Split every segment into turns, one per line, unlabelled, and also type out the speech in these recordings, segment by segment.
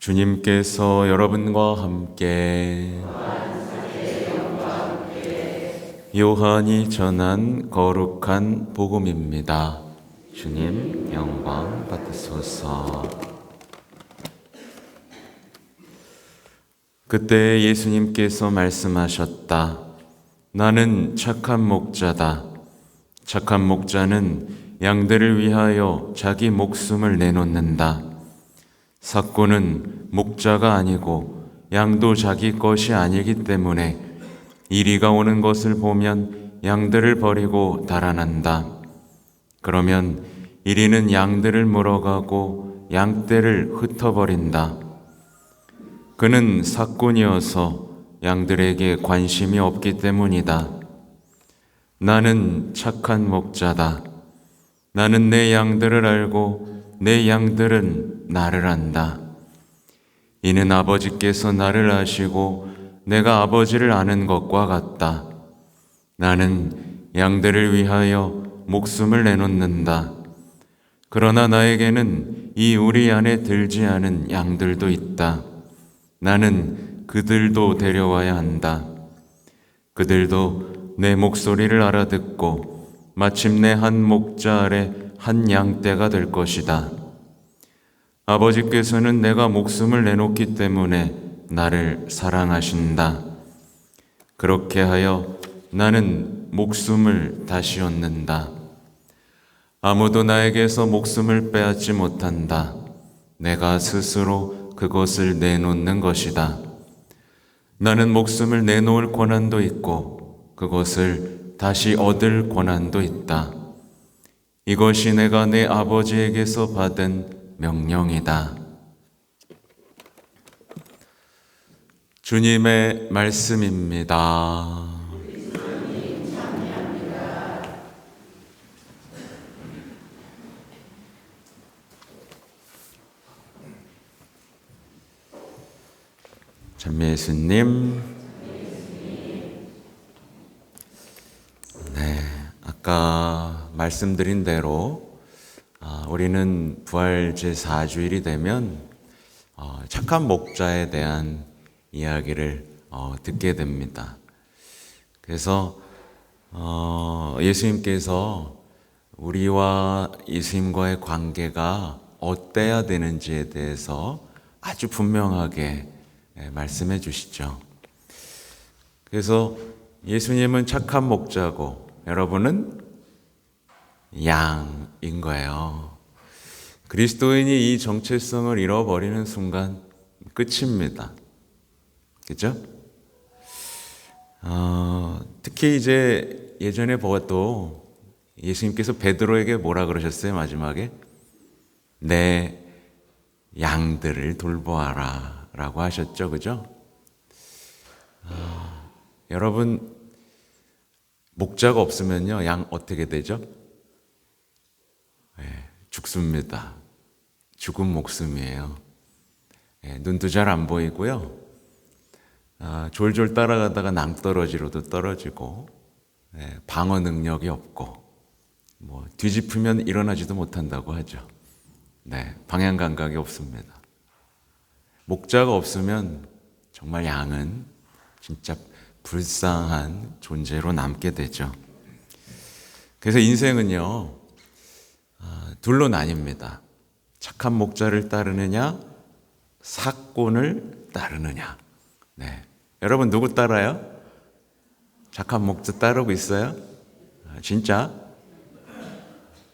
주님께서 여러분과 함께 요한이 전한 거룩한 복음입니다. 주님 영광 받으소서. 그때 예수님께서 말씀하셨다. 나는 착한 목자다. 착한 목자는 양들을 위하여 자기 목숨을 내놓는다. 삭고는 목자가 아니고 양도 자기 것이 아니기 때문에 이리가 오는 것을 보면 양들을 버리고 달아난다. 그러면 이리는 양들을 물어가고 양떼를 흩어버린다. 그는 삭군이어서 양들에게 관심이 없기 때문이다. 나는 착한 목자다. 나는 내 양들을 알고 내 양들은 나를 안다. 이는 아버지께서 나를 아시고 내가 아버지를 아는 것과 같다. 나는 양들을 위하여 목숨을 내놓는다. 그러나 나에게는 이 우리 안에 들지 않은 양들도 있다. 나는 그들도 데려와야 한다. 그들도 내 목소리를 알아듣고 마침내 한 목자 아래 한 양떼가 될 것이다. 아버지께서는 내가 목숨을 내놓기 때문에 나를 사랑하신다. 그렇게 하여 나는 목숨을 다시 얻는다. 아무도 나에게서 목숨을 빼앗지 못한다. 내가 스스로 그것을 내놓는 것이다. 나는 목숨을 내놓을 권한도 있고 그것을 다시 얻을 권한도 있다. 이것이 내가 내 아버지에게서 받은 명령이다. 주님의 말씀입니다. 찬미 예수님. 네, 아까 말씀드린 대로 우리는 부활 제4주일이 되면 착한 목자에 대한 이야기를 듣게 됩니다. 그래서 예수님께서 우리와 예수님과의 관계가 어때야 되는지에 대해서 아주 분명하게 말씀해 주시죠. 그래서 예수님은 착한 목자고 여러분은 양인 거예요. 그리스도인이 이 정체성을 잃어버리는 순간 끝입니다. 그죠? 특히 이제 예전에 보아도 예수님께서 베드로에게 뭐라 그러셨어요? 마지막에 내 양들을 돌보아라 라고 하셨죠. 그죠? 여러분 목자가 없으면요 양 어떻게 되죠? 죽습니다. 죽은 목숨이에요. 눈도 잘 안 보이고요. 졸졸 따라가다가 낭떠러지로도 떨어지고 방어 능력이 없고 뒤집으면 일어나지도 못한다고 하죠. 방향 감각이 없습니다. 목자가 없으면 정말 양은 진짜 불쌍한 존재로 남게 되죠. 그래서 인생은요 둘로 나뉩니다. 착한 목자를 따르느냐, 삭군을 따르느냐. 여러분 누구 따라요? 착한 목자 따르고 있어요? 진짜?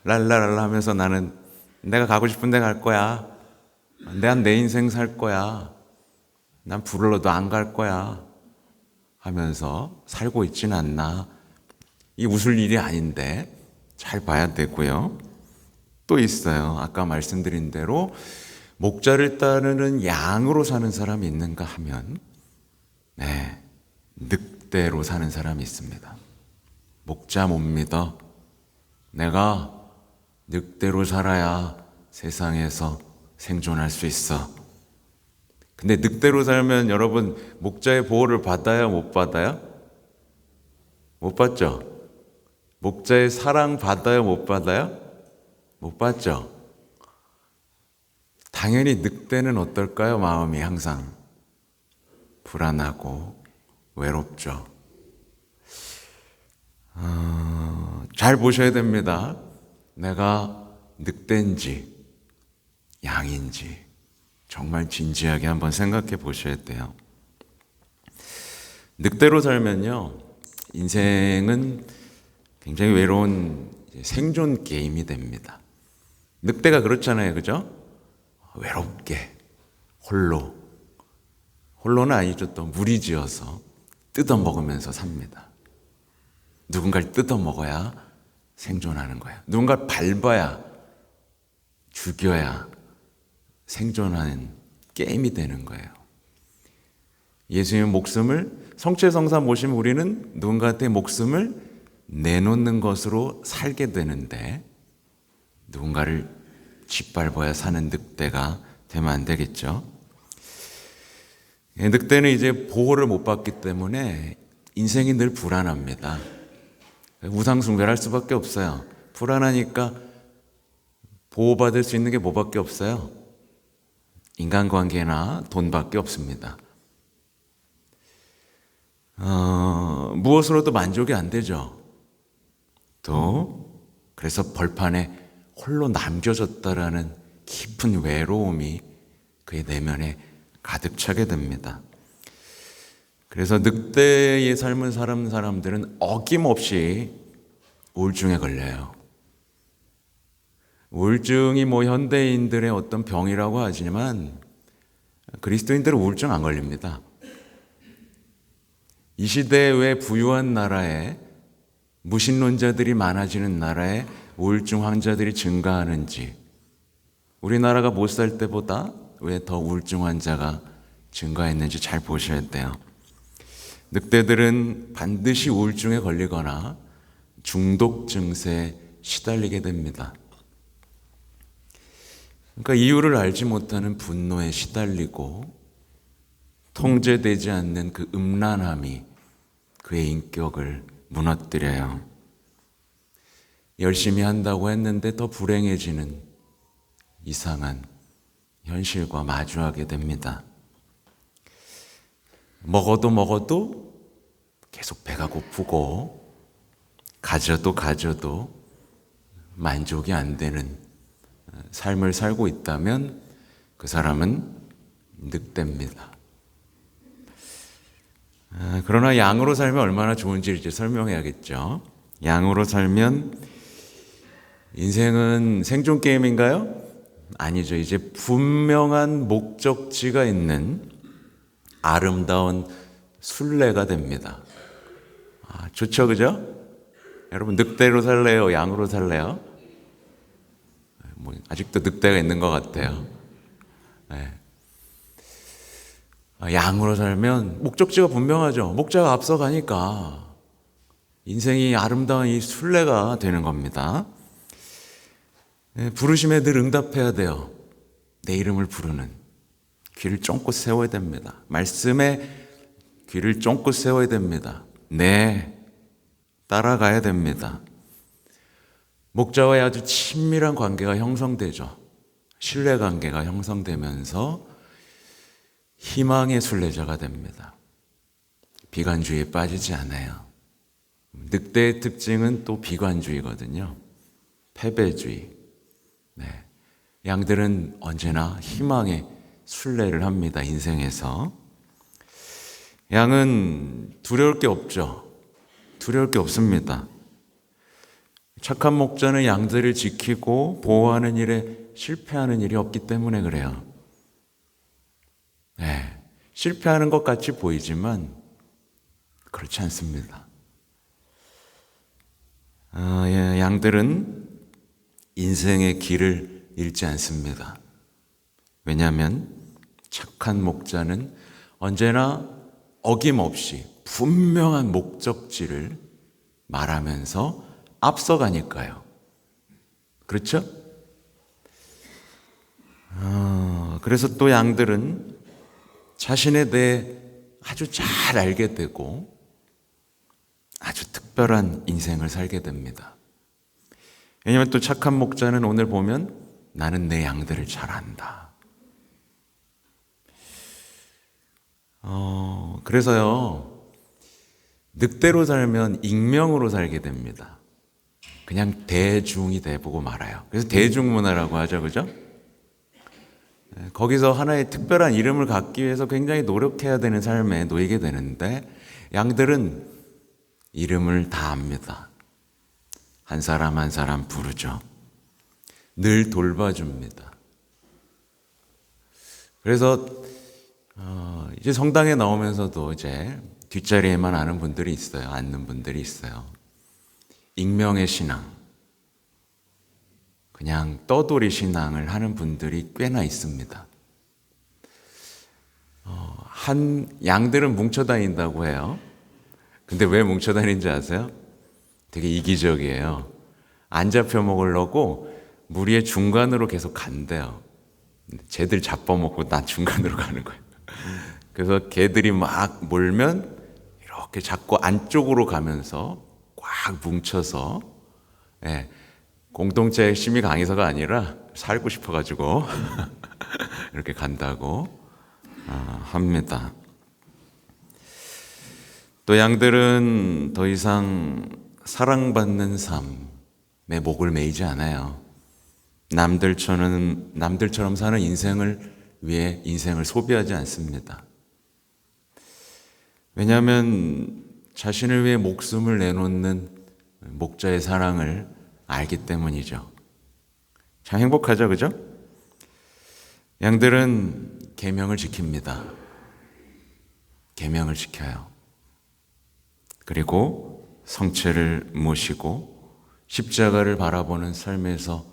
랄라랄라 하면서 나는 내가 가고 싶은 데 갈 거야. 내가 내 인생 살 거야. 난 불러도 안 갈 거야. 하면서 살고 있진 않나. 이 웃을 일이 아닌데 잘 봐야 되고요. 또 있어요. 아까 말씀드린 대로 목자를 따르는 양으로 사는 사람이 있는가 하면 늑대로 사는 사람이 있습니다. 목자 못 믿어. 내가 늑대로 살아야 세상에서 생존할 수 있어. 근데 늑대로 살면 여러분 목자의 보호를 받아요? 못 받아요? 못 받죠? 목자의 사랑 받아요? 못 받아요? 못 받죠? 당연히 늑대는 어떨까요? 마음이 항상 불안하고 외롭죠. 잘 보셔야 됩니다. 내가 늑대인지 양인지 정말 진지하게 한번 생각해 보셔야 돼요. 늑대로 살면요, 인생은 굉장히 외로운 생존 게임이 됩니다. 늑대가 그렇잖아요, 그죠? 외롭게 홀로는 아니죠. 또 무리지어서 뜯어먹으면서 삽니다. 누군가를 뜯어먹어야 생존하는 거예요. 누군가를 밟아야, 죽여야 생존하는 게임이 되는 거예요. 예수님의 목숨을 성체성사 모시면 우리는 누군가한테 목숨을 내놓는 것으로 살게 되는데, 누군가를 짓밟아야 사는 늑대가 되면 안 되겠죠. 늑대는 이제 보호를 못 받기 때문에 인생이 늘 불안합니다. 우상숭배할 수밖에 없어요. 불안하니까 보호받을 수 있는 게 뭐밖에 없어요? 인간관계나 돈밖에 없습니다. 무엇으로도 만족이 안 되죠. 또 그래서 벌판에 홀로 남겨졌다라는 깊은 외로움이 그의 내면에 가득 차게 됩니다. 그래서 늑대의 삶을 사는 사람들은 어김없이 우울증에 걸려요. 우울증이 현대인들의 어떤 병이라고 하지만 그리스도인들은 우울증 안 걸립니다. 이 시대에 왜 부유한 나라에 무신론자들이 많아지는 나라에 우울증 환자들이 증가하는지, 우리나라가 못 살 때보다 왜 더 우울증 환자가 증가했는지 잘 보셔야 돼요. 늑대들은 반드시 우울증에 걸리거나 중독 증세에 시달리게 됩니다. 그러니까 이유를 알지 못하는 분노에 시달리고 통제되지 않는 그 음란함이 그의 인격을 무너뜨려요. 열심히 한다고 했는데 더 불행해지는 이상한 현실과 마주하게 됩니다. 먹어도 계속 배가 고프고 가져도 만족이 안 되는 삶을 살고 있다면 그 사람은 늑대입니다. 그러나 양으로 살면 얼마나 좋은지 이제 설명해야겠죠. 양으로 살면 인생은 생존 게임인가요? 아니죠. 이제 분명한 목적지가 있는 아름다운 순례가 됩니다. 좋죠, 그죠? 여러분, 늑대로 살래요? 양으로 살래요? 아직도 늑대가 있는 것 같아요. 네. 양으로 살면 목적지가 분명하죠. 목자가 앞서가니까 인생이 아름다운 이 순례가 되는 겁니다. 부르심에 늘 응답해야 돼요. 내 이름을 부르는 귀를 쫑긋 세워야 됩니다. 말씀에 귀를 쫑긋 세워야 됩니다. 네, 따라가야 됩니다. 목자와의 아주 친밀한 관계가 형성되죠. 신뢰관계가 형성되면서 희망의 순례자가 됩니다. 비관주의에 빠지지 않아요. 늑대의 특징은 또 비관주의거든요. 패배주의. 네. 양들은 언제나 희망의 순례를 합니다. 인생에서. 양은 두려울 게 없죠. 두려울 게 없습니다. 착한 목자는 양들을 지키고 보호하는 일에 실패하는 일이 없기 때문에 그래요. 네, 실패하는 것 같이 보이지만 그렇지 않습니다. 양들은 인생의 길을 잃지 않습니다. 왜냐하면 착한 목자는 언제나 어김없이 분명한 목적지를 말하면서 앞서가니까요. 그렇죠? 그래서 또 양들은 자신에 대해 아주 잘 알게 되고 아주 특별한 인생을 살게 됩니다. 왜냐하면 또 착한 목자는 오늘 보면 나는 내 양들을 잘 안다. 그래서요, 늑대로 살면 익명으로 살게 됩니다. 그냥 대중이 돼보고 말아요. 그래서 대중문화라고 하죠, 그죠? 거기서 하나의 특별한 이름을 갖기 위해서 굉장히 노력해야 되는 삶에 놓이게 되는데, 양들은 이름을 다 압니다. 한 사람 한 사람 부르죠. 늘 돌봐줍니다. 그래서 이제 성당에 나오면서도 이제 뒷자리에만 아는 분들이 있어요. 앉는 분들이 있어요. 익명의 신앙, 그냥 떠돌이 신앙을 하는 분들이 꽤나 있습니다. 양들은 뭉쳐 다닌다고 해요. 근데 왜 뭉쳐 다니는지 아세요? 되게 이기적이에요. 안 잡혀 먹으려고 무리의 중간으로 계속 간대요. 쟤들 잡아먹고 난 중간으로 가는 거예요. 그래서 개들이 막 몰면 이렇게 자꾸 안쪽으로 가면서 꽉 뭉쳐서, 예, 공동체 핵심이 강해서가 아니라 살고 싶어가지고 이렇게 간다고 합니다. 또 양들은 더 이상 사랑받는 삶에 목을 매이지 않아요. 남들처럼 사는 인생을 위해 인생을 소비하지 않습니다. 왜냐하면 자신을 위해 목숨을 내놓는 목자의 사랑을 알기 때문이죠. 참 행복하죠, 그죠? 양들은 계명을 지킵니다. 계명을 지켜요. 그리고 성체를 모시고 십자가를 바라보는 삶에서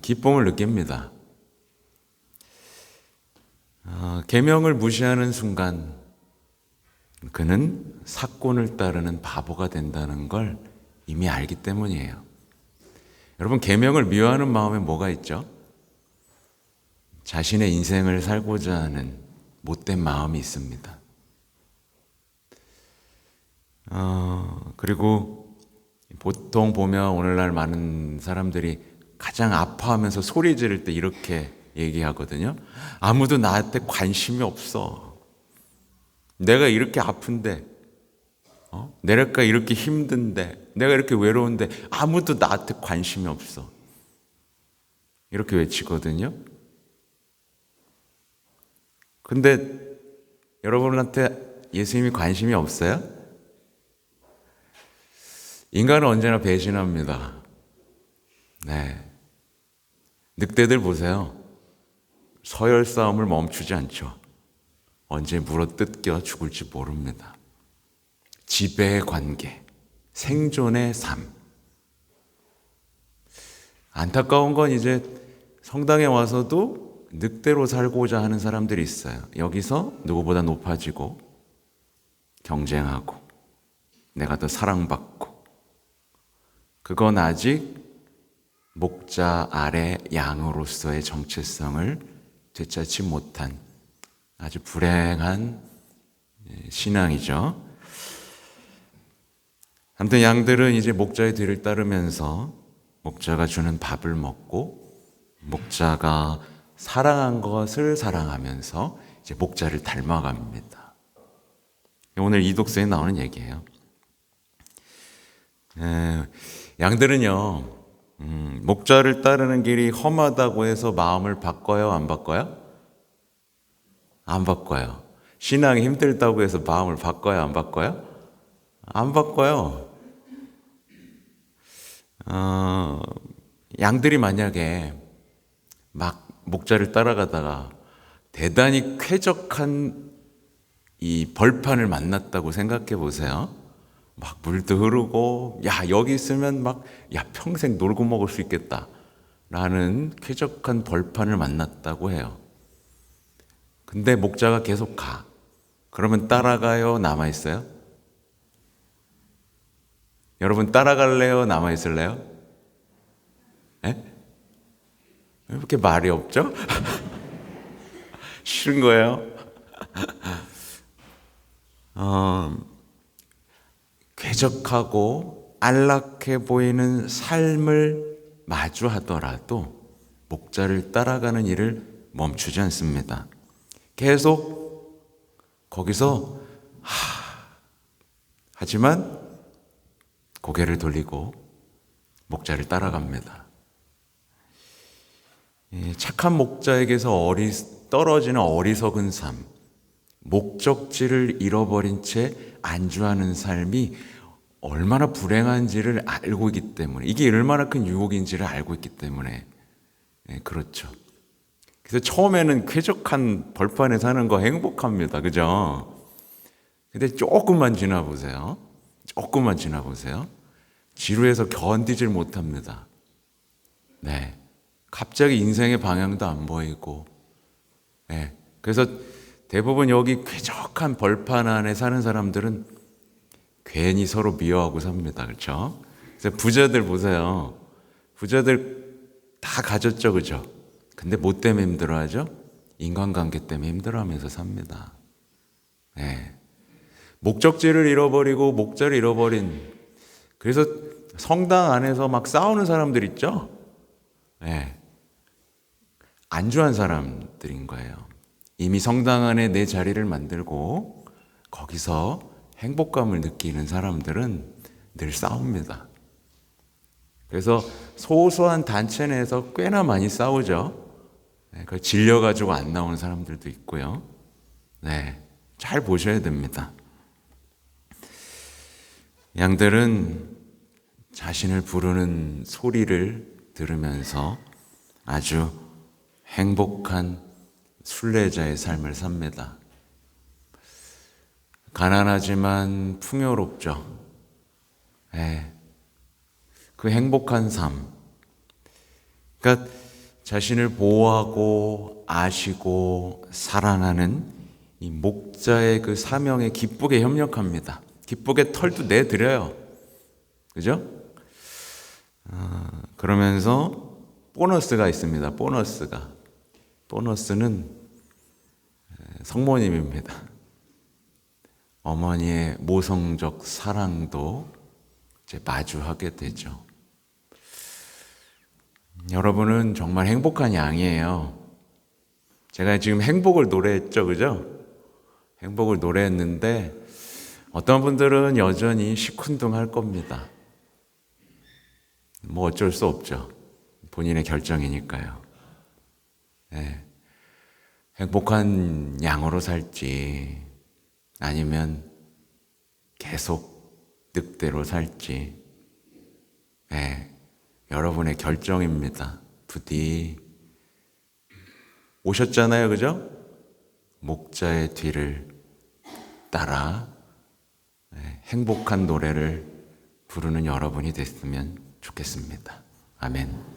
기쁨을 느낍니다. 계명을 무시하는 순간 그는 사건을 따르는 바보가 된다는 걸 이미 알기 때문이에요. 여러분, 계명을 미워하는 마음에 뭐가 있죠? 자신의 인생을 살고자 하는 못된 마음이 있습니다. 그리고 보통 보면 오늘날 많은 사람들이 가장 아파하면서 소리 지를 때 이렇게 얘기하거든요. 아무도 나한테 관심이 없어. 내가 이렇게 아픈데, 내가 이렇게 힘든데, 내가 이렇게 외로운데 아무도 나한테 관심이 없어. 이렇게 외치거든요. 근데 여러분한테 예수님이 관심이 없어요? 인간은 언제나 배신합니다. 네. 늑대들 보세요. 서열 싸움을 멈추지 않죠. 언제 물어뜯겨 죽을지 모릅니다. 지배의 관계, 생존의 삶. 안타까운 건 이제 성당에 와서도 늑대로 살고자 하는 사람들이 있어요. 여기서 누구보다 높아지고 경쟁하고 내가 더 사랑받고, 그건 아직 목자 아래 양으로서의 정체성을 되찾지 못한 아주 불행한 신앙이죠. 아무튼 양들은 이제 목자의 뒤를 따르면서 목자가 주는 밥을 먹고 목자가 사랑한 것을 사랑하면서 이제 목자를 닮아갑니다. 오늘 이 독서에 나오는 얘기예요. 양들은요, 목자를 따르는 길이 험하다고 해서 마음을 바꿔요, 안 바꿔요? 안 바꿔요. 신앙이 힘들다고 해서 마음을 바꿔요, 안 바꿔요? 안 바꿔요. 양들이 만약에 막 목자를 따라가다가 대단히 쾌적한 이 벌판을 만났다고 생각해 보세요. 막 물도 흐르고, 야, 여기 있으면 막, 야, 평생 놀고 먹을 수 있겠다 라는 쾌적한 벌판을 만났다고 해요. 근데 목자가 계속 가. 그러면 따라가요, 남아있어요? 여러분, 따라갈래요, 남아있을래요? 에? 왜 이렇게 말이 없죠? 싫은 거예요? 쾌적하고 안락해 보이는 삶을 마주하더라도 목자를 따라가는 일을 멈추지 않습니다. 계속 거기서 하지만 고개를 돌리고 목자를 따라갑니다. 착한 목자에게서 떨어지는 어리석은 삶, 목적지를 잃어버린 채 안주하는 삶이 얼마나 불행한지를 알고 있기 때문에, 이게 얼마나 큰 유혹인지를 알고 있기 때문에 그렇죠. 그래서 처음에는 쾌적한 벌판에 사는 거 행복합니다. 그죠? 근데 조금만 지나보세요. 조금만 지나보세요. 지루해서 견디질 못합니다. 네. 갑자기 인생의 방향도 안 보이고, 네. 그래서 대부분 여기 쾌적한 벌판 안에 사는 사람들은 괜히 서로 미워하고 삽니다. 그렇죠? 그래서 부자들 보세요. 부자들 다 가졌죠, 그죠? 근데 뭐 때문에 힘들어하죠? 인간관계 때문에 힘들어하면서 삽니다. 네. 목적지를 잃어버리고 목자를 잃어버린, 그래서 성당 안에서 막 싸우는 사람들 있죠? 네. 안주한 사람들인 거예요. 이미 성당 안에 내 자리를 만들고 거기서 행복감을 느끼는 사람들은 늘 싸웁니다. 그래서 소소한 단체 내에서 꽤나 많이 싸우죠. 네, 그걸 질려가지고 안 나오는 사람들도 있고요. 네, 잘 보셔야 됩니다. 양들은 자신을 부르는 소리를 들으면서 아주 행복한 순례자의 삶을 삽니다. 가난하지만 풍요롭죠. 네. 그 행복한 삶. 그러니까 자신을 보호하고 아시고 사랑하는 이 목자의 그 사명에 기쁘게 협력합니다. 기쁘게 털도 내드려요. 그죠? 그러면서 보너스가 있습니다. 보너스는 성모님입니다. 어머니의 모성적 사랑도 이제 마주하게 되죠. 여러분은 정말 행복한 양이에요. 제가 지금 행복을 노래했죠, 그죠? 행복을 노래했는데 어떤 분들은 여전히 시큰둥할 겁니다. 뭐 어쩔 수 없죠. 본인의 결정이니까요. 네. 행복한 양으로 살지 아니면 계속 늑대로 살지, 네. 여러분의 결정입니다. 부디 오셨잖아요, 그죠? 목자의 뒤를 따라 행복한 노래를 부르는 여러분이 됐으면 좋겠습니다. 아멘.